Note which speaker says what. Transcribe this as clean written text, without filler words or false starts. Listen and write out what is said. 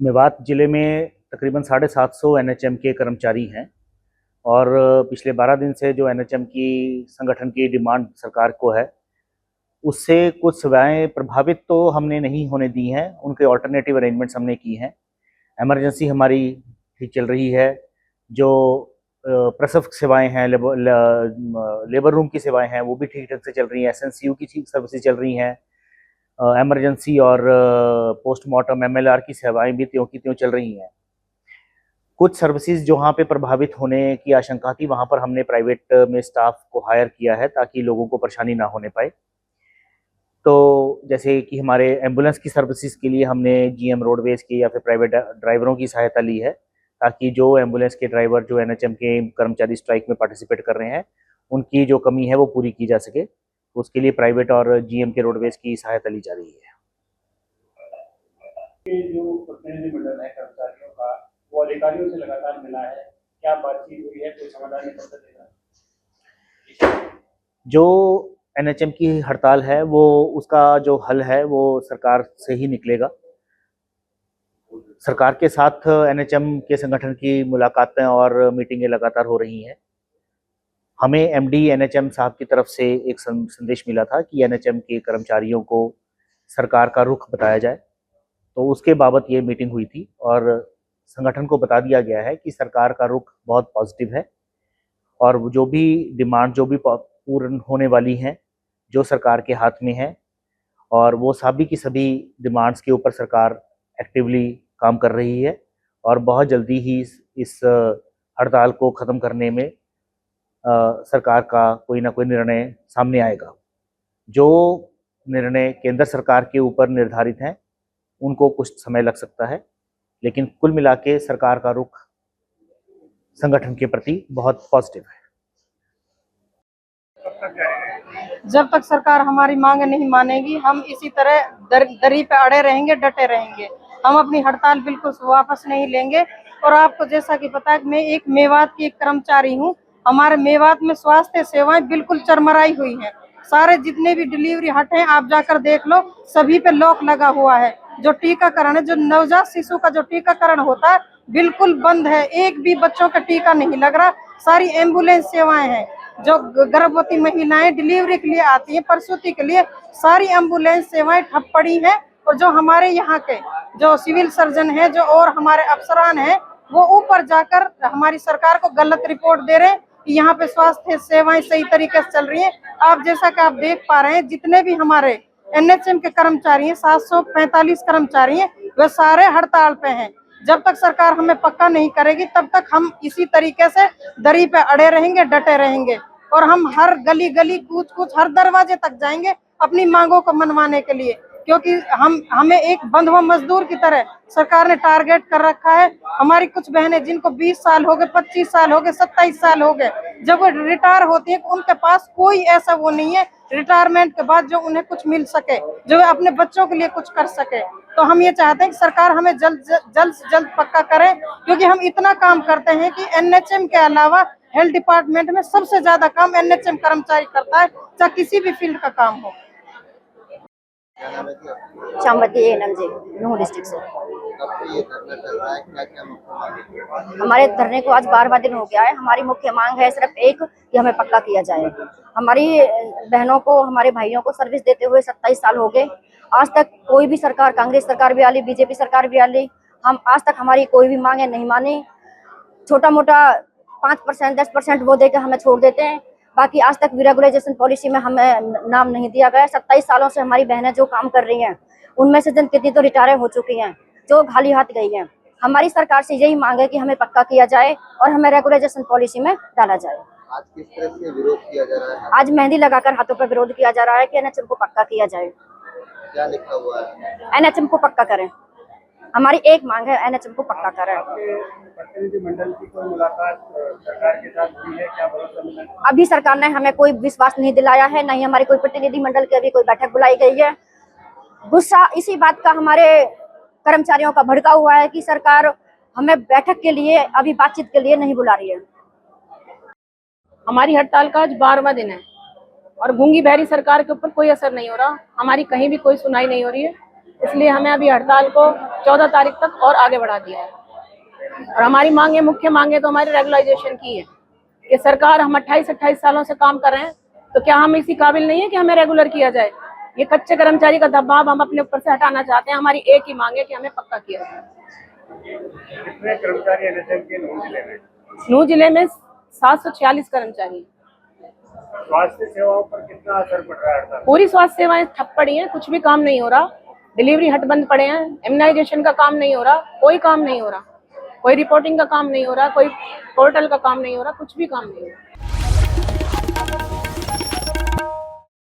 Speaker 1: मेवात जिले में तकरीबन 750 एनएचएम के कर्मचारी हैं और पिछले 12 दिन से जो एनएचएम की संगठन की डिमांड सरकार को है, उससे कुछ सेवाएं प्रभावित तो हमने नहीं होने दी हैं। उनके ऑल्टरनेटिव अरेंजमेंट्स हमने की हैं। इमरजेंसी हमारी ठीक चल रही है। जो प्रसव सेवाएं हैं, लेबर रूम की सेवाएं हैं, वो भी ठीक ढंग से चल रही हैं। एसएनसीयू की ठीक सर्विसेज चल रही हैं। इमरजेंसी और पोस्टमार्टम एमएलआर की सेवाएं भी त्यों की त्यों चल रही हैं। कुछ सर्विसेज जहाँ पे प्रभावित होने की आशंका थी, वहाँ पर हमने प्राइवेट में स्टाफ को हायर किया है ताकि लोगों को परेशानी ना होने पाए। तो जैसे कि हमारे एम्बुलेंस की सर्विसेज के लिए हमने जीएम रोडवेज की या फिर प्राइवेट ड्राइवरों की सहायता ली है, ताकि जो एम्बुलेंस के ड्राइवर जो एनएचएम के कर्मचारी स्ट्राइक में पार्टिसिपेट कर रहे हैं, उनकी जो कमी है वो पूरी की जा सके। उसके लिए प्राइवेट और जीएम के रोडवेज की सहायता ली जा रही है।
Speaker 2: जो प्रतिनिधिमंडल है कर्मचारियों का, वो अधिकारियों से लगातार मिला है, क्या बातचीत हुई है, कोई समाधान निकल सकेगा?
Speaker 1: जो एनएचएम की हड़ताल है, वो उसका जो हल है वो सरकार से ही निकलेगा। सरकार के साथ एनएचएम के संगठन की मुलाकातें और मीटिंगें लगातार हो रही हैं। हमें एमडी एनएचएम साहब की तरफ से एक संदेश मिला था कि एनएचएम के कर्मचारियों को सरकार का रुख बताया जाए, तो उसके बाबत ये मीटिंग हुई थी और संगठन को बता दिया गया है कि सरकार का रुख बहुत पॉजिटिव है और जो भी डिमांड जो भी पूर्ण होने वाली हैं, जो सरकार के हाथ में है, और वो सभी की सभी डिमांड्स के ऊपर सरकार एक्टिवली काम कर रही है और बहुत जल्दी ही इस हड़ताल को ख़त्म करने में सरकार का कोई ना कोई निर्णय सामने आएगा। जो निर्णय केंद्र सरकार के ऊपर निर्धारित हैं, उनको कुछ समय लग सकता है, लेकिन कुल मिला के सरकार का रुख संगठन के प्रति बहुत पॉजिटिव है।
Speaker 3: जब तक सरकार हमारी मांग नहीं मानेगी, हम इसी तरह दरी पे अड़े रहेंगे, डटे रहेंगे। हम अपनी हड़ताल बिल्कुल वापस नहीं लेंगे। और आपको जैसा कि पता है, मैं एक मेवात की एक कर्मचारी हूँ। हमारे मेवात में स्वास्थ्य सेवाएं बिल्कुल चरमराई हुई हैं। सारे जितने भी डिलीवरी हट हैं, आप जाकर देख लो, सभी पे लॉक लगा हुआ है। जो टीकाकरण है, जो नवजात शिशु का जो टीकाकरण होता है, बिल्कुल बंद है। एक भी बच्चों का टीका नहीं लग रहा। सारी एम्बुलेंस सेवाएं हैं। जो गर्भवती महिलाएं डिलीवरी के लिए आती हैं, प्रसूति के लिए, सारी एम्बुलेंस सेवाएं ठप पड़ी हैं। और जो हमारे यहाँ के जो सिविल सर्जन हैं, जो और हमारे अफसरान हैं, वो ऊपर जाकर हमारी सरकार को गलत रिपोर्ट दे रहे हैं कि यहाँ पे स्वास्थ्य सेवाएं सही तरीके से चल रही हैं। आप जैसा कि आप देख पा रहे हैं, जितने भी हमारे एनएचएम के कर्मचारी हैं, 745 कर्मचारी हैं, वे सारे हड़ताल पे हैं। जब तक सरकार हमें पक्का नहीं करेगी, तब तक हम इसी तरीके से दरी पे अड़े रहेंगे, डटे रहेंगे। और हम हर गली गली कूच कूच हर दरवाजे तक जाएंगे अपनी मांगों को मनवाने के लिए, क्योंकि हमें एक बंधुआ मजदूर की तरह सरकार ने टारगेट कर रखा है। हमारी कुछ बहनें जिनको 20 साल हो गए, 25 साल हो गए, 27 साल हो गए, जब वो रिटायर होती है, उनके पास कोई ऐसा वो नहीं है रिटायरमेंट के बाद जो उन्हें कुछ मिल सके, जो वे अपने बच्चों के लिए कुछ कर सके। तो हम ये चाहते हैं कि सरकार हमें जल्द से जल्द पक्का करे, क्योंकि हम इतना काम करते हैं कि एनएचएम के अलावा हेल्थ डिपार्टमेंट में सबसे ज्यादा काम एनएचएम कर्मचारी करता है, चाहे किसी भी फील्ड का काम हो।
Speaker 4: शामवती एनम जी, नूह डिस्ट्रिक्ट से।
Speaker 5: ये धरना चल रहा है, क्या मुख्य मांग है?
Speaker 4: हमारे धरने को आज 12वां दिन हो गया है। हमारी मुख्य मांग है सिर्फ एक, कि हमें पक्का किया जाए। हमारी बहनों को, हमारे भाइयों को सर्विस देते हुए 27 साल हो गए। आज तक कोई भी सरकार, कांग्रेस सरकार भी आली, बीजेपी सरकार भी आली, हम आज तक हमारी कोई भी मांगे नहीं मानी। छोटा मोटा 5% 10% वो देकर हमें छोड़ देते हैं। बाकी आज तक रेगुलाइजेशन पॉलिसी में हमें नाम नहीं दिया गया। 27 सालों से हमारी बहनें जो काम कर रही हैं, उनमें से जिन कितनी तो रिटायर हो चुकी हैं, जो खाली हाथ गई हैं। हमारी सरकार से यही मांग है कि हमें पक्का किया जाए और हमें रेगुलाइजेशन पॉलिसी में डाला जाए।
Speaker 5: आज किस तरह से विरोध किया जा रहा है?
Speaker 4: आज मेहंदी लगाकर हाथों पर विरोध किया जा रहा है कि एनएचएम को पक्का किया जाए।
Speaker 5: क्या लिखा हुआ है?
Speaker 4: एनएचएम को पक्का करें। हमारी एक मांग है, एनएचएम को पक्का करें।
Speaker 2: प्रतिनिधिमंडल की कोई मुलाकात सरकार के साथ हुई है, क्या भरोसा मिला?
Speaker 4: अभी सरकार ने हमें कोई विश्वास नहीं दिलाया है, नहीं हमारी कोई प्रतिनिधिमंडल की अभी कोई बैठक बुलाई गई है। गुस्सा इसी बात का हमारे कर्मचारियों का भड़का हुआ है कि सरकार हमें बैठक के लिए, अभी बातचीत के लिए नहीं बुला रही है।
Speaker 6: हमारी हड़ताल का आज 12वां दिन है और गूंगी बहरी सरकार के ऊपर कोई असर नहीं हो रहा। हमारी कहीं भी कोई सुनाई नहीं हो रही है। इसलिए हमें अभी हड़ताल को 14 तारीख तक और आगे बढ़ा दिया है। और हमारी मांगे, मुख्य मांगे तो हमारी रेगुलराइजेशन की है कि सरकार, हम 28 सालों से काम कर रहे हैं, तो क्या हम इसी काबिल नहीं है कि हमें रेगुलर किया जाए? ये कच्चे कर्मचारी का दबाव हम अपने ऊपर से हटाना चाहते हैं। हमारी एक ही मांग है कि हमें पक्का किया जाए।
Speaker 2: कितने कर्मचारी एनएचएम के नूंह जिले में?
Speaker 6: नूंह जिले में 746 कर्मचारी।
Speaker 2: स्वास्थ्य सेवाओं पर कितना असर पड़ रहा है हड़ताल?
Speaker 6: पूरी स्वास्थ्य सेवाएं ठप पड़ी हैं, कुछ भी काम नहीं हो रहा। डिलीवरी हट बंद पड़े हैं, इम्यूनाइजेशन का काम नहीं हो रहा, कोई काम नहीं हो रहा, कोई रिपोर्टिंग का काम नहीं हो रहा, कोई पोर्टल का काम नहीं हो रहा, कुछ भी काम नहीं हो रहा।